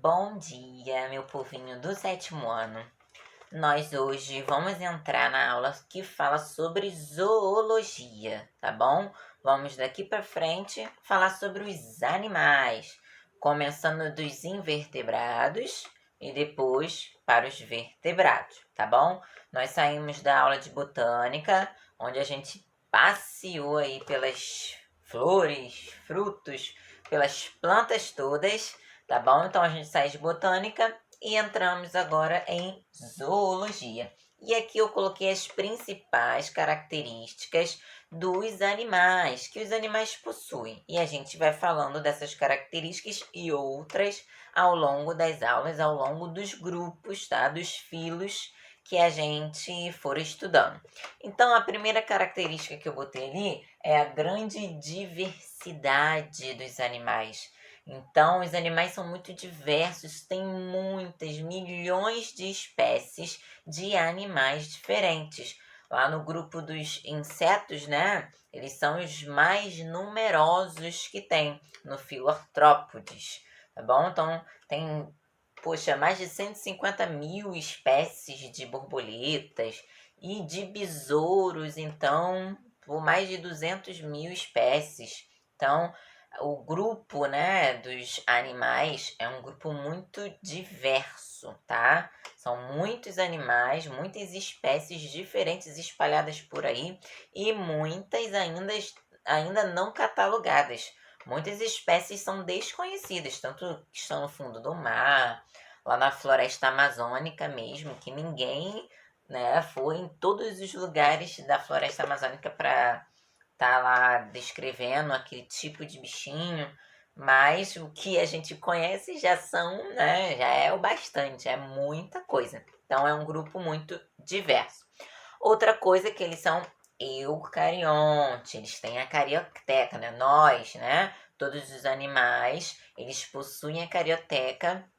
Bom dia, meu povinho do 7º ano. Nós hoje vamos entrar na aula que fala sobre zoologia, tá bom? Vamos daqui para frente falar sobre os animais, começando dos invertebrados e depois para os vertebrados, tá bom? Nós saímos da aula de botânica, onde a gente passeou aí pelas flores, frutos, pelas plantas todas, tá bom? Então a gente sai de botânica e entramos agora em zoologia. E aqui eu coloquei as principais características dos animais, que os animais possuem. E a gente vai falando dessas características e outras ao longo das aulas, ao longo dos grupos, tá? Dos filos que a gente for estudando. Então, a primeira característica que eu botei ali é a grande diversidade dos animais. Então, os animais são muito diversos, tem muitas, milhões de espécies de animais diferentes. Lá no grupo dos insetos, né? Eles são os mais numerosos que tem no filo Arthrópodes, tá bom? Então, tem, mais de 150 mil espécies de borboletas e de besouros, então, por mais de 200 mil espécies. Então, o grupo, né, dos animais é um grupo muito diverso, tá? São muitos animais, muitas espécies diferentes espalhadas por aí e muitas ainda não catalogadas. Muitas espécies são desconhecidas, tanto que estão no fundo do mar, lá na floresta amazônica mesmo, que ninguém, né, foi em todos os lugares da floresta amazônica para tá lá descrevendo aquele tipo de bichinho, mas o que a gente conhece já são, né, já é o bastante, é muita coisa. Então é um grupo muito diverso. Outra coisa é que eles são eucariontes, eles têm a carioteca, né? Nós, né? Todos os animais, eles possuem a carioteca,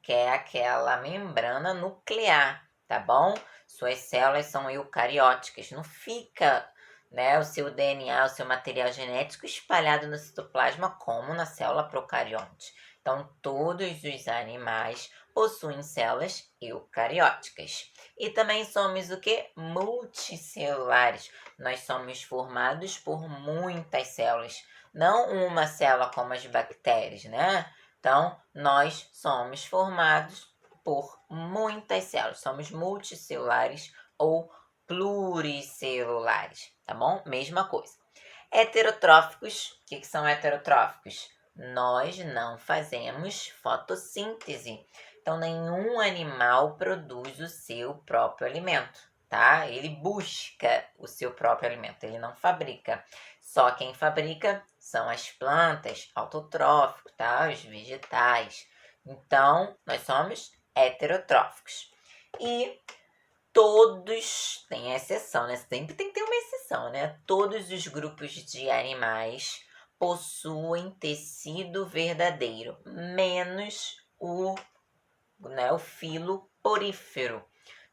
que é aquela membrana nuclear, tá bom? Suas células são eucarióticas, não fica, né, o seu DNA, o seu material genético espalhado no citoplasma como na célula procarionte. Então, todos os animais possuem células eucarióticas. E também somos o que? Multicelulares. Nós somos formados por muitas células, não uma célula como as bactérias, né? Então, nós somos formados por muitas células, somos multicelulares ou pluricelulares, tá bom? Mesma coisa. Heterotróficos, o que são heterotróficos? Nós não fazemos fotossíntese, então nenhum animal produz o seu próprio alimento, tá? Ele busca o seu próprio alimento, ele não fabrica. Só quem fabrica são as plantas, autotróficos, tá? Os vegetais. Então, nós somos heterotróficos. E todos, tem exceção, né? Sempre tem que ter uma exceção, né? Todos os grupos de animais possuem tecido verdadeiro, menos o filo porífero.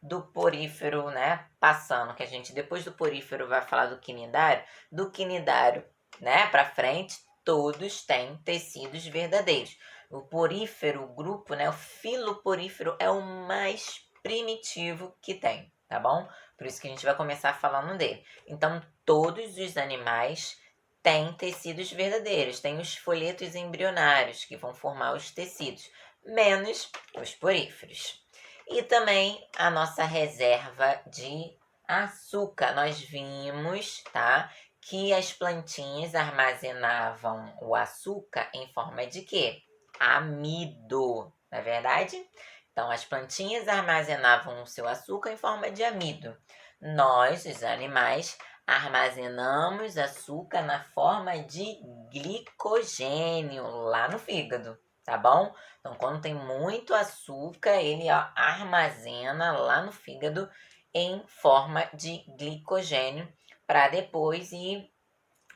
Do porífero, né, passando, que a gente depois do porífero vai falar do quinidário, né, para frente, todos têm tecidos verdadeiros. O porífero, o grupo, né, o filo porífero é o mais primitivo que tem, tá bom? Por isso que a gente vai começar falando dele. Então, todos os animais têm tecidos verdadeiros, tem os folhetos embrionários que vão formar os tecidos, menos os poríferos. E também a nossa reserva de açúcar. Nós vimos, tá, que as plantinhas armazenavam o açúcar em forma de quê? Amido, não é verdade? Então, as plantinhas armazenavam o seu açúcar em forma de amido. Nós, os animais, armazenamos açúcar na forma de glicogênio lá no fígado, tá bom? Então, quando tem muito açúcar, ele armazena lá no fígado em forma de glicogênio para depois ir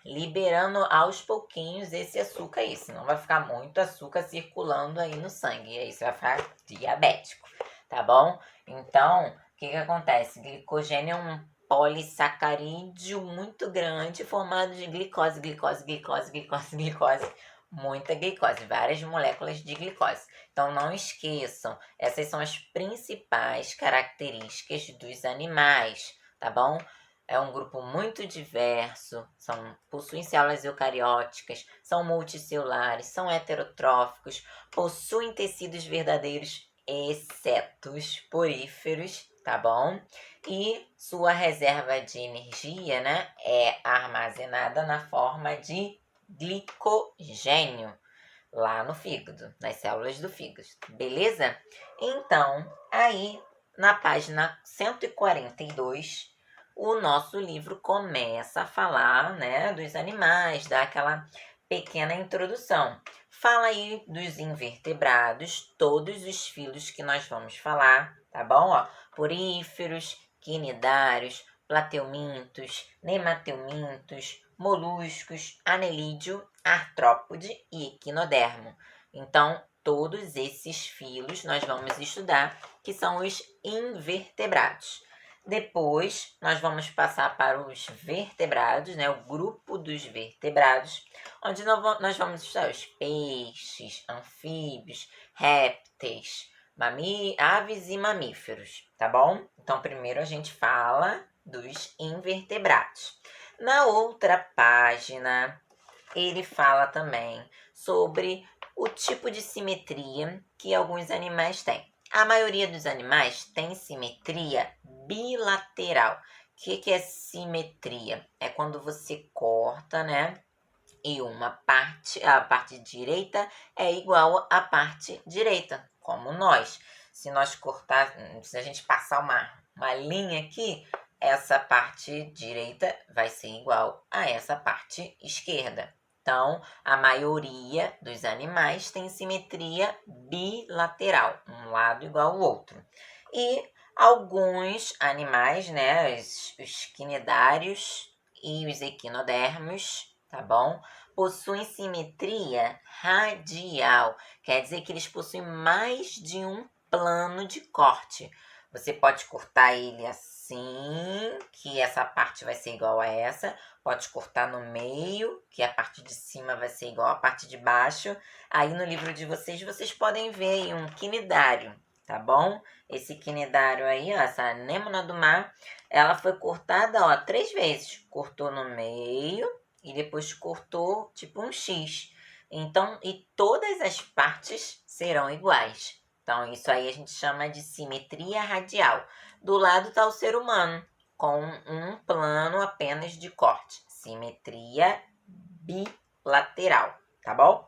liberando aos pouquinhos esse açúcar aí. Senão vai ficar muito açúcar circulando aí no sangue. E aí você vai ficar diabético, tá bom? Então, o que acontece? Glicogênio é um polissacarídeo muito grande formado de glicose, glicose, glicose, glicose, glicose. muita glicose, várias moléculas de glicose. Então, não esqueçam, essas são as principais características dos animais, tá bom? É um grupo muito diverso, possuem células eucarióticas, são multicelulares, são heterotróficos, possuem tecidos verdadeiros, exceto os poríferos, tá bom? E sua reserva de energia, né, é armazenada na forma de glicogênio lá no fígado, nas células do fígado, beleza? Então, aí na página 142, o nosso livro começa a falar, né, dos animais, dá aquela pequena introdução. Fala aí dos invertebrados, todos os filos que nós vamos falar, tá bom? Ó, poríferos, quinidários, plateumintos, nemateumintos, moluscos, anelídeo, artrópode e equinodermo. Então, todos esses filos nós vamos estudar, que são os invertebrados. Depois, nós vamos passar para os vertebrados, né? O grupo dos vertebrados, onde nós vamos estudar os peixes, anfíbios, répteis, aves e mamíferos, tá bom? Então, primeiro a gente fala dos invertebrados. Na outra página, ele fala também sobre o tipo de simetria que alguns animais têm. A maioria dos animais tem simetria bilateral. O que é simetria? É quando você corta, né? E a parte direita é igual à parte direita, como nós. Se a gente passar uma linha aqui, essa parte direita vai ser igual a essa parte esquerda. Então, a maioria dos animais tem simetria bilateral, um lado igual ao outro. E alguns animais, né, os quinidários e os equinodermos, tá bom? Possuem simetria radial, quer dizer que eles possuem mais de um plano de corte. Você pode cortar ele assim, que essa parte vai ser igual a essa. Pode cortar no meio, que a parte de cima vai ser igual à parte de baixo. Aí no livro de vocês podem ver aí um quinidário, tá bom? Esse quinidário aí, ó, essa anêmona do mar, ela foi cortada, ó, 3 vezes. Cortou no meio e depois cortou tipo um X. Então, e todas as partes serão iguais. Então, isso aí a gente chama de simetria radial. Do lado está o ser humano, com um plano apenas de corte. Simetria bilateral, tá bom?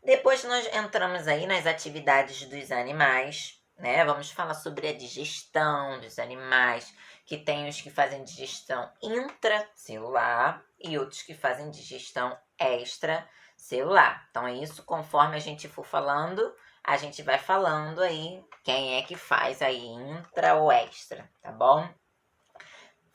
Depois nós entramos aí nas atividades dos animais, né? Vamos falar sobre a digestão dos animais, que tem os que fazem digestão intracelular e outros que fazem digestão extracelular. Então, é isso, conforme a gente for falando, a gente vai falando aí quem é que faz aí intra ou extra, tá bom?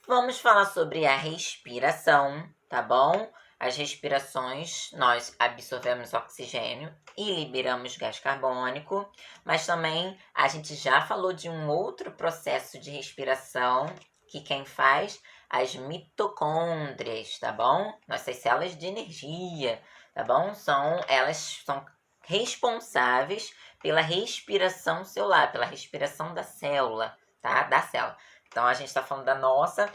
Vamos falar sobre a respiração, tá bom? As respirações, nós absorvemos oxigênio e liberamos gás carbônico, mas também a gente já falou de um outro processo de respiração que quem faz? As mitocôndrias, tá bom? Nossas células de energia, tá bom? Elas são responsáveis pela respiração celular, pela respiração da célula, tá? Da célula. Então, a gente está falando da nossa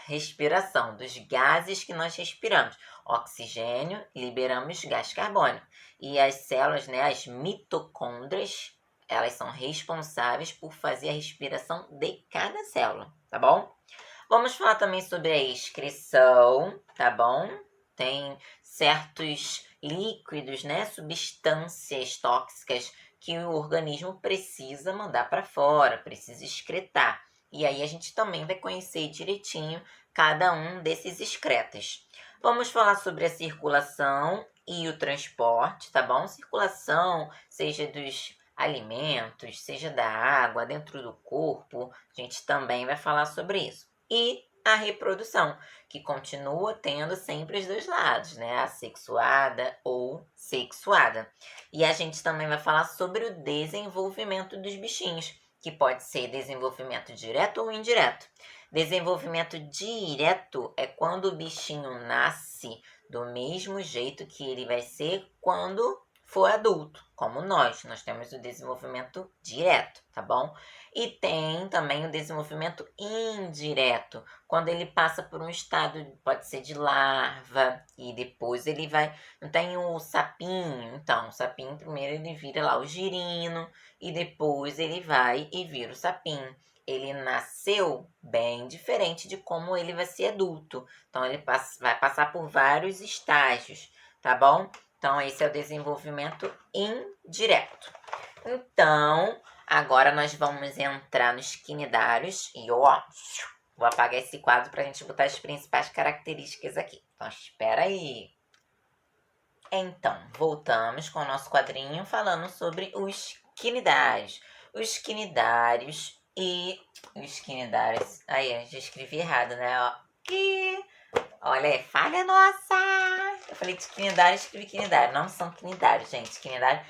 respiração, dos gases que nós respiramos. Oxigênio, liberamos gás carbônico. E as células, né, as mitocôndrias, elas são responsáveis por fazer a respiração de cada célula, tá bom? Vamos falar também sobre a excreção, tá bom? Tem certos líquidos, né, substâncias tóxicas que o organismo precisa mandar para fora, precisa excretar. E aí a gente também vai conhecer direitinho cada um desses excretas. Vamos falar sobre a circulação e o transporte, tá bom? Circulação, seja dos alimentos, seja da água, dentro do corpo, a gente também vai falar sobre isso. E a reprodução, que continua tendo sempre os dois lados, né? Assexuada ou sexuada. E a gente também vai falar sobre o desenvolvimento dos bichinhos, que pode ser desenvolvimento direto ou indireto. Desenvolvimento direto é quando o bichinho nasce do mesmo jeito que ele vai ser quando for adulto, como nós temos o desenvolvimento direto, tá bom? E tem também o desenvolvimento indireto, quando ele passa por um estado, pode ser de larva, e depois ele vai... Não tem o sapinho? Então, o sapinho primeiro ele vira lá o girino, e depois ele vai e vira o sapinho. Ele nasceu bem diferente de como ele vai ser adulto. Então, ele vai passar por vários estágios, tá bom? Então, esse é o desenvolvimento indireto. Então, agora nós vamos entrar nos quinidários e ó, vou apagar esse quadro para a gente botar as principais características aqui. Então, espera aí. Então, voltamos com o nosso quadrinho falando sobre os quinidários. Os quinidários e os quinidários... Aí, já escrevi errado, né? Ó, olha, é falha nossa! Eu falei de quinidário, escrevi quinidário. Não são quinidários, gente. Quinidário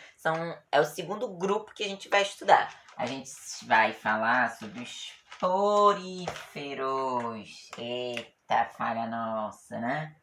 é o segundo grupo que a gente vai estudar. A gente vai falar sobre os poríferos. Eita, falha nossa, né?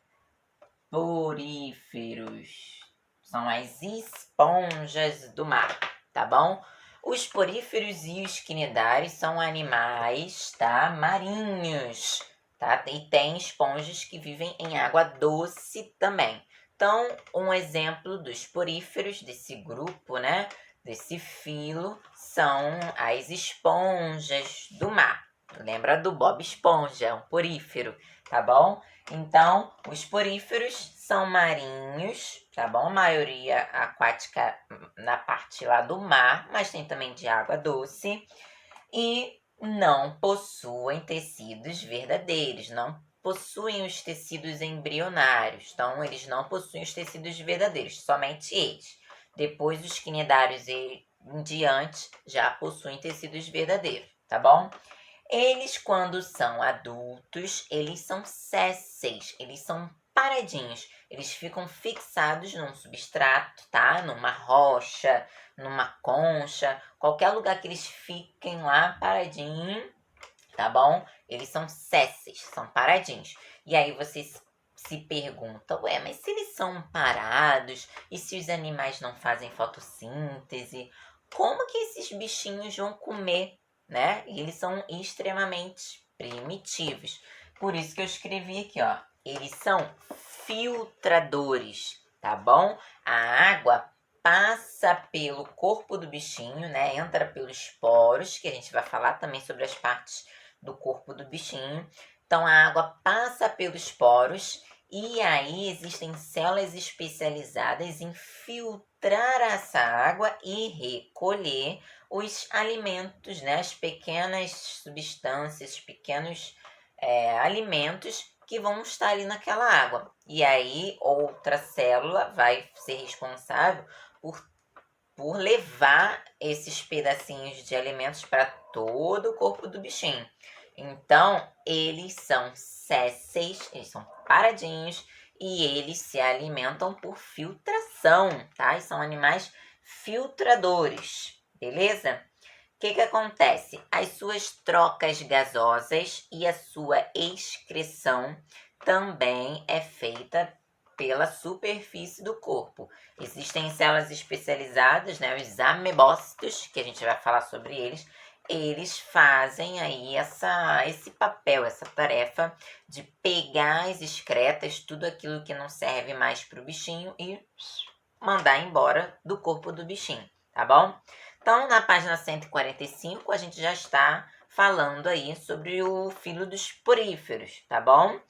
Poríferos. São as esponjas do mar, tá bom? Os poríferos e os quinidários são animais, tá? Marinhos, tá? E tem esponjas que vivem em água doce também. Então, um exemplo dos poríferos desse grupo, né? Desse filo, são as esponjas do mar. Lembra do Bob Esponja, um porífero, tá bom? Então, os poríferos são marinhos, tá bom? A maioria aquática na parte lá do mar, mas tem também de água doce. E não possuem tecidos verdadeiros, não possuem os tecidos embrionários. Então, eles não possuem os tecidos verdadeiros, somente eles. Depois, os quinidários e em diante já possuem tecidos verdadeiros, tá bom? Eles, quando são adultos, eles são sésseis, eles são paradinhos. Eles ficam fixados num substrato, tá? Numa rocha, numa concha, qualquer lugar que eles fiquem lá paradinho, tá bom? Eles são sésseis, são paradinhos. E aí vocês se perguntam, ué, mas se eles são parados e se os animais não fazem fotossíntese, como que esses bichinhos vão comer, né? E eles são extremamente primitivos. Por isso que eu escrevi aqui, ó. Eles são filtradores, tá bom? A água passa pelo corpo do bichinho, né? Entra pelos poros, que a gente vai falar também sobre as partes do corpo do bichinho. Então, a água passa pelos poros e aí existem células especializadas em filtrar essa água e recolher os alimentos, né? As pequenas substâncias, pequenos alimentos que vão estar ali naquela água. E aí, outra célula vai ser responsável por levar esses pedacinhos de alimentos para todo o corpo do bichinho. Então, eles são sésseis, eles são paradinhos e eles se alimentam por filtração, tá? E são animais filtradores, beleza? O que acontece? As suas trocas gasosas e a sua excreção também é feita pela superfície do corpo. Existem células especializadas, né, os amebócitos, que a gente vai falar sobre eles fazem aí esse papel, essa tarefa de pegar as excretas, tudo aquilo que não serve mais para o bichinho e mandar embora do corpo do bichinho, tá bom? Então, na página 145, a gente já está falando aí sobre o filo dos poríferos, tá bom?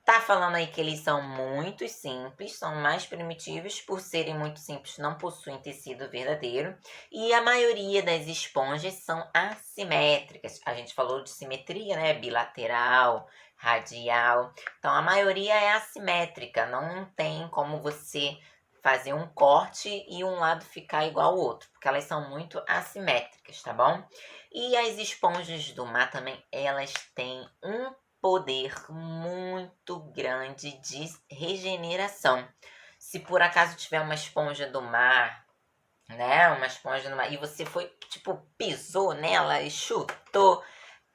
Tá falando aí que eles são muito simples, são mais primitivos, por serem muito simples, não possuem tecido verdadeiro. E a maioria das esponjas são assimétricas. A gente falou de simetria, né? Bilateral, radial. Então, a maioria é assimétrica, não tem como você fazer um corte e um lado ficar igual ao outro, porque elas são muito assimétricas, tá bom? E as esponjas do mar também, elas têm um poder muito grande de regeneração. Se por acaso tiver uma esponja do mar, né? Uma esponja do mar, e você foi, pisou nela e chutou,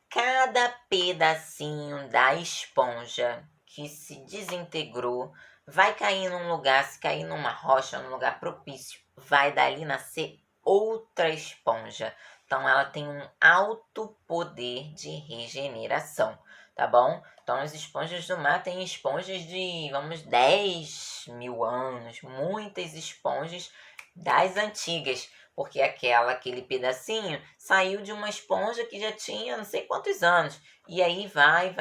cada pedacinho da esponja que se desintegrou vai cair num lugar, se cair numa rocha, num lugar propício, vai dali nascer outra esponja. Então, ela tem um alto poder de regeneração, tá bom? Então, as esponjas do mar têm esponjas de, 10 mil anos, muitas esponjas das antigas, porque aquele pedacinho saiu de uma esponja que já tinha não sei quantos anos, e aí vai.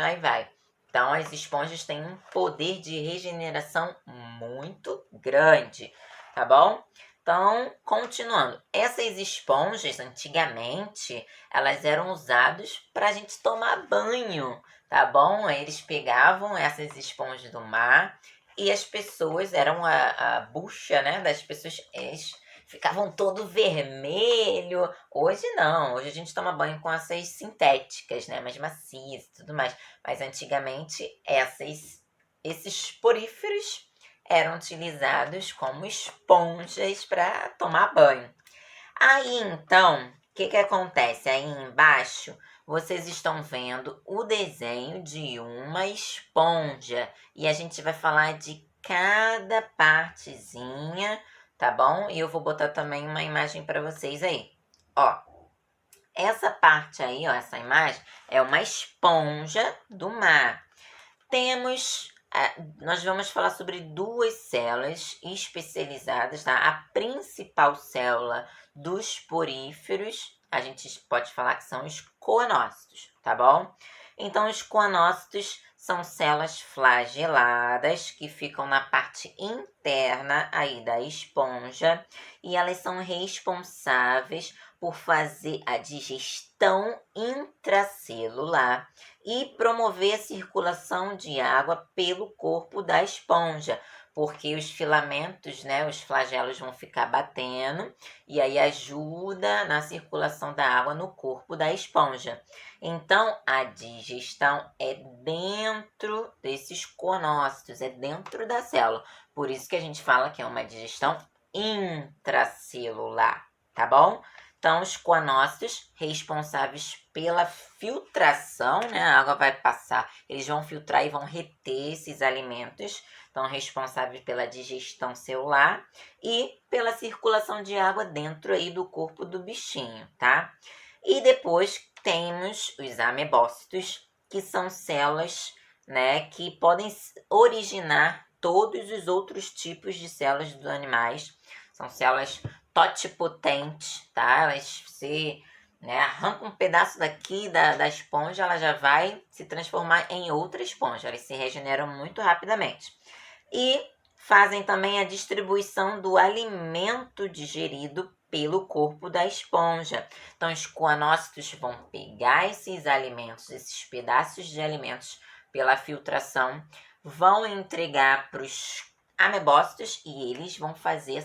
Então, as esponjas têm um poder de regeneração muito grande, tá bom? Então, continuando. Essas esponjas, antigamente, elas eram usadas para a gente tomar banho, tá bom? Eles pegavam essas esponjas do mar e as pessoas, eram a bucha, né, das pessoas, eles ficavam todo vermelho. Hoje não, hoje a gente toma banho com essas sintéticas, né, mais macias e tudo mais. Mas antigamente, esses poríferos eram utilizados como esponjas para tomar banho. Aí, então, o que acontece? Aí embaixo, vocês estão vendo o desenho de uma esponja. E a gente vai falar de cada partezinha, tá bom? E eu vou botar também uma imagem para vocês aí. Ó, essa parte aí, ó, essa imagem, é uma esponja do mar. Nós vamos falar sobre duas células especializadas, tá? A principal célula dos poríferos, a gente pode falar que são os coanócitos, tá bom? Então, os coanócitos são células flageladas que ficam na parte interna aí da esponja e elas são responsáveis por fazer a digestão intracelular e promover a circulação de água pelo corpo da esponja, porque os filamentos, né, os flagelos vão ficar batendo e aí ajuda na circulação da água no corpo da esponja. Então, a digestão é dentro desses conócitos, é dentro da célula. Por isso que a gente fala que é uma digestão intracelular, tá bom? Então, os coanócitos responsáveis pela filtração, né? A água vai passar, eles vão filtrar e vão reter esses alimentos. Então, responsáveis pela digestão celular e pela circulação de água dentro aí do corpo do bichinho, tá? E depois temos os amebócitos, que são células, né, que podem originar todos os outros tipos de células dos animais. São células totipotentes, tá? Elas arranca um pedaço daqui da esponja, ela já vai se transformar em outra esponja. Elas se regeneram muito rapidamente. E fazem também a distribuição do alimento digerido pelo corpo da esponja. Então, os coanócitos vão pegar esses alimentos, esses pedaços de alimentos pela filtração, vão entregar para os amebócitos e eles vão fazer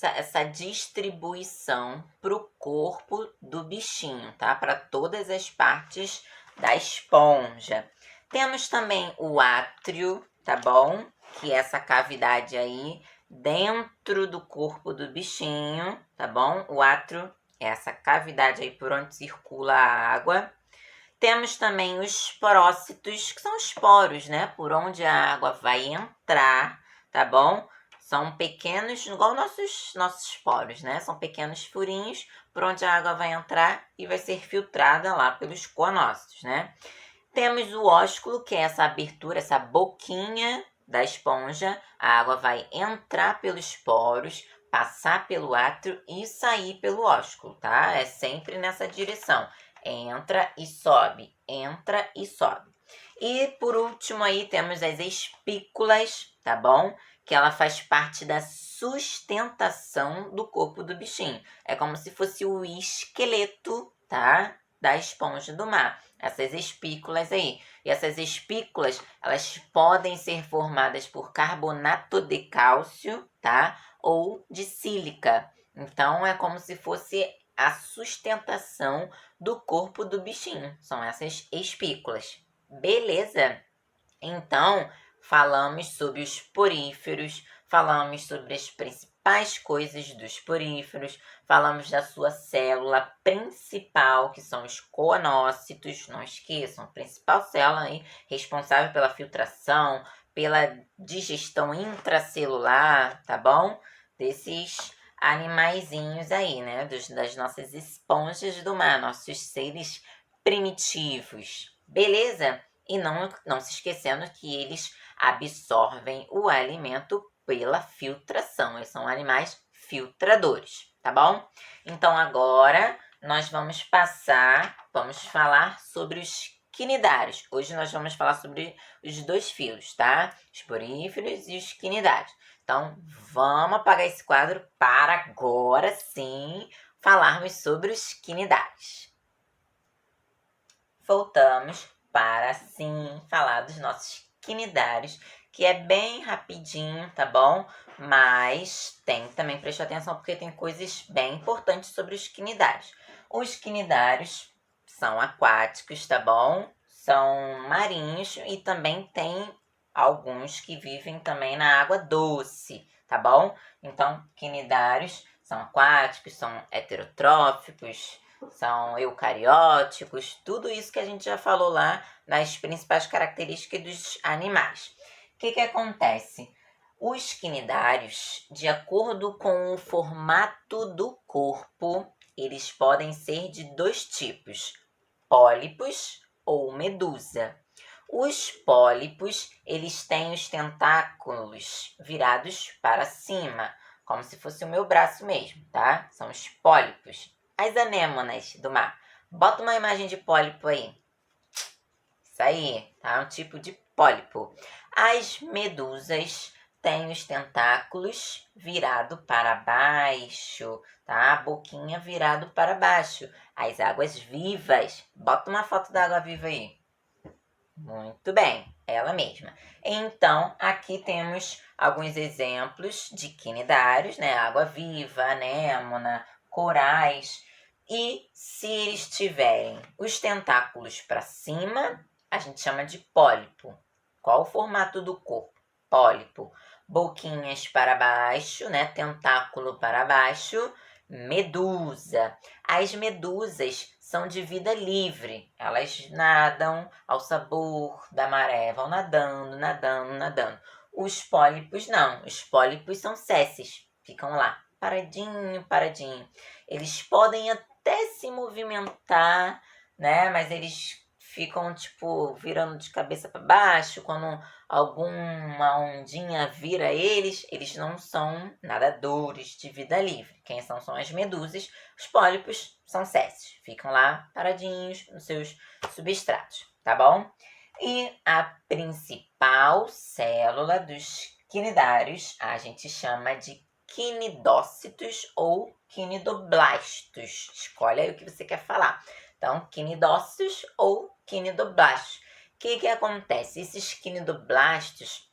essa distribuição para o corpo do bichinho, tá? Para todas as partes da esponja. Temos também o átrio, tá bom? Que é essa cavidade aí dentro do corpo do bichinho, tá bom? O átrio é essa cavidade aí por onde circula a água. Temos também os porócitos, que são os poros, né? Por onde a água vai entrar, tá bom? São pequenos, igual nossos poros, né? São pequenos furinhos por onde a água vai entrar e vai ser filtrada lá pelos coanócitos, né? Temos o ósculo, que é essa abertura, essa boquinha da esponja. A água vai entrar pelos poros, passar pelo átrio e sair pelo ósculo, tá? É sempre nessa direção. Entra e sobe, entra e sobe. E por último aí temos as espículas, tá bom? Que ela faz parte da sustentação do corpo do bichinho. É como se fosse o esqueleto, tá? Da esponja do mar. Essas espículas aí. E essas espículas, elas podem ser formadas por carbonato de cálcio, tá? Ou de sílica. Então, é como se fosse a sustentação do corpo do bichinho. São essas espículas. Beleza? Então, falamos sobre os poríferos, falamos sobre as principais coisas dos poríferos, falamos da sua célula principal, que são os coanócitos, não esqueçam, a principal célula aí, responsável pela filtração, pela digestão intracelular, tá bom? Desses animaizinhos aí, né? Das nossas esponjas do mar, nossos seres primitivos, beleza? E não se esquecendo que eles absorvem o alimento pela filtração, eles são animais filtradores, tá bom? Então agora nós vamos falar sobre os quinidários. Hoje nós vamos falar sobre os dois filos, tá? Os poríferos e os quinidários. Então, vamos apagar esse quadro para agora sim falarmos sobre os quinidários. Voltamos para sim falar dos nossos quinidários, que é bem rapidinho, tá bom? Mas tem também, preste atenção, porque tem coisas bem importantes sobre os quinidários. Os quinidários são aquáticos, tá bom? São marinhos e também tem alguns que vivem também na água doce, tá bom? Então, quinidários são aquáticos, são heterotróficos, são eucarióticos, tudo isso que a gente já falou lá nas principais características dos animais. O que acontece? Os quinidários, de acordo com o formato do corpo, eles podem ser de dois tipos, pólipos ou medusa. Os pólipos, eles têm os tentáculos virados para cima, como se fosse o meu braço mesmo, tá? São os pólipos. As anêmonas do mar. Bota uma imagem de pólipo aí. Isso aí, tá? Um tipo de pólipo. As medusas têm os tentáculos virado para baixo, tá? A boquinha virado para baixo. As águas vivas. Bota uma foto da água viva aí. Muito bem, ela mesma. Então, aqui temos alguns exemplos de quinidários, né? Água-viva, anêmona, corais. E se eles tiverem os tentáculos para cima, a gente chama de pólipo. Qual o formato do corpo? Pólipo. Boquinhas para baixo, né? Tentáculo para baixo, medusa. As medusas são de vida livre. Elas nadam ao sabor da maré, vão nadando, nadando, nadando. Os pólipos não. Os pólipos são sésseis. Ficam lá, paradinho, paradinho. Eles podem até se movimentar, né? Mas eles ficam, tipo, virando de cabeça para baixo. Quando alguma ondinha vira eles não são nadadores de vida livre. Quem são as medusas. Os pólipos são sésseis. Ficam lá paradinhos nos seus substratos, tá bom? E a principal célula dos quinidários a gente chama de quinidócitos ou quinidoblastos. Escolhe aí o que você quer falar. Então, quinidócitos ou quinidoblastos. O que acontece? Esses quinidoblastos,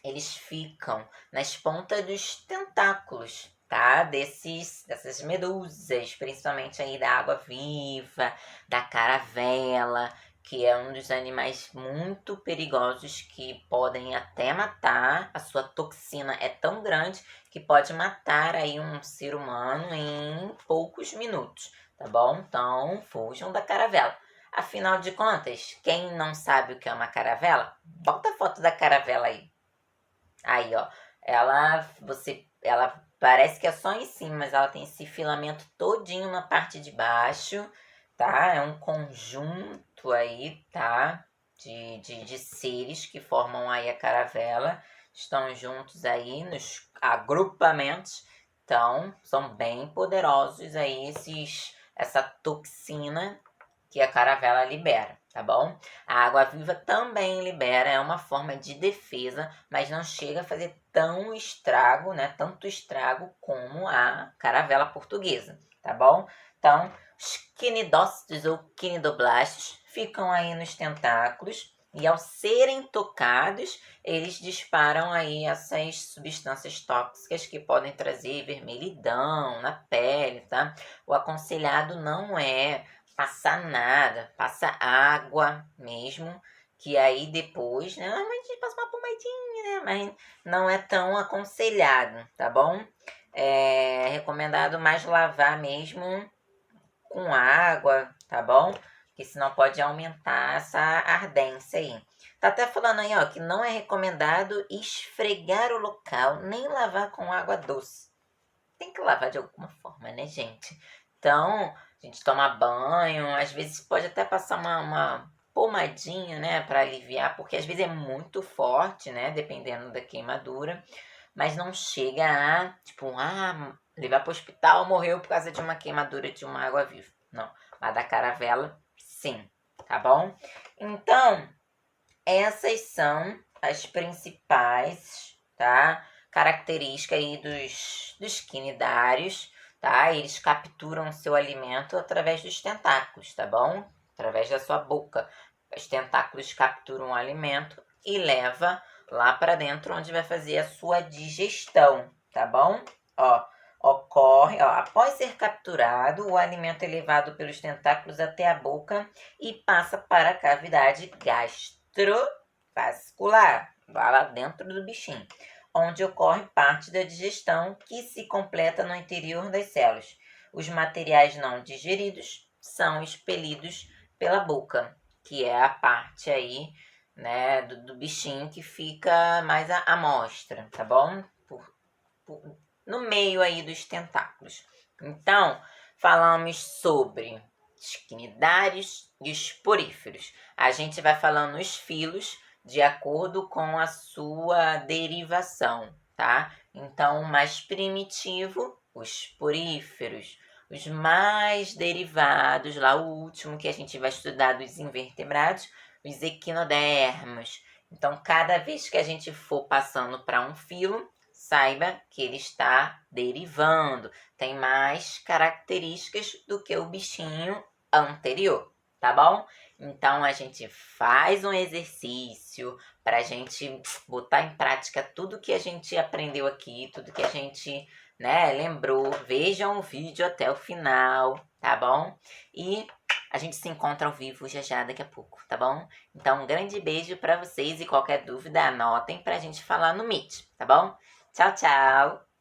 eles ficam nas pontas dos tentáculos, tá? Dessas medusas, principalmente aí da água-viva, da caravela, que é um dos animais muito perigosos que podem até matar. A sua toxina é tão grande que pode matar aí um ser humano em poucos minutos, tá bom? Então, fujam da caravela. Afinal de contas, quem não sabe o que é uma caravela, bota a foto da caravela aí. Aí, ó, ela parece que é só em cima, mas ela tem esse filamento todinho na parte de baixo, tá? É um conjunto aí, tá? De seres que formam aí a caravela. Estão juntos aí nos agrupamentos. Então, são bem poderosos aí essa toxina que a caravela libera, tá bom? A água-viva também libera, é uma forma de defesa, mas não chega a fazer tão estrago, né? Tanto estrago como a caravela portuguesa, tá bom? Então, os quinidócitos ou quinidoblastos ficam aí nos tentáculos e ao serem tocados, eles disparam aí essas substâncias tóxicas que podem trazer vermelhidão na pele, tá? O aconselhado não é passar nada, passa água mesmo, que aí depois, né, a gente passa uma pomadinha, né, mas não é tão aconselhado, tá bom? É recomendado mais lavar mesmo com água, tá bom? porque senão pode aumentar essa ardência aí. Tá até falando aí, ó, que não é recomendado esfregar o local, nem lavar com água doce. Tem que lavar de alguma forma, né, gente? Então, a gente toma banho, às vezes pode até passar uma pomadinha, né, para aliviar, porque às vezes é muito forte, né, dependendo da queimadura, mas não chega a, tipo, levar para o hospital, morreu por causa de uma queimadura de uma água viva. Não, lá da caravela, sim, tá bom? Então, essas são as principais, tá? Características aí dos quinidários, tá? Eles capturam seu alimento através dos tentáculos, tá bom? Através da sua boca. Os tentáculos capturam o alimento e leva lá para dentro, onde vai fazer a sua digestão, tá bom? Ocorre, após ser capturado, o alimento é levado pelos tentáculos até a boca e passa para a cavidade gastrovascular, lá dentro do bichinho, onde ocorre parte da digestão que se completa no interior das células. Os materiais não digeridos são expelidos pela boca, que é a parte aí, né, do bichinho que fica mais à mostra, tá bom? No meio aí dos tentáculos. Então, falamos sobre os quinidários e os poríferos. A gente vai falando os filos de acordo com a sua derivação, tá? Então, o mais primitivo, os poríferos. Os mais derivados, lá o último que a gente vai estudar dos invertebrados, os equinodermos. Então, cada vez que a gente for passando para um filo, saiba que ele está derivando. Tem mais características do que o bichinho anterior, tá bom? Então, a gente faz um exercício para a gente botar em prática tudo que a gente aprendeu aqui, tudo que a gente, né, lembrou. Vejam o vídeo até o final, tá bom? E a gente se encontra ao vivo já daqui a pouco, tá bom? Então, um grande beijo para vocês e qualquer dúvida anotem para a gente falar no Meet, tá bom? Tchau, tchau!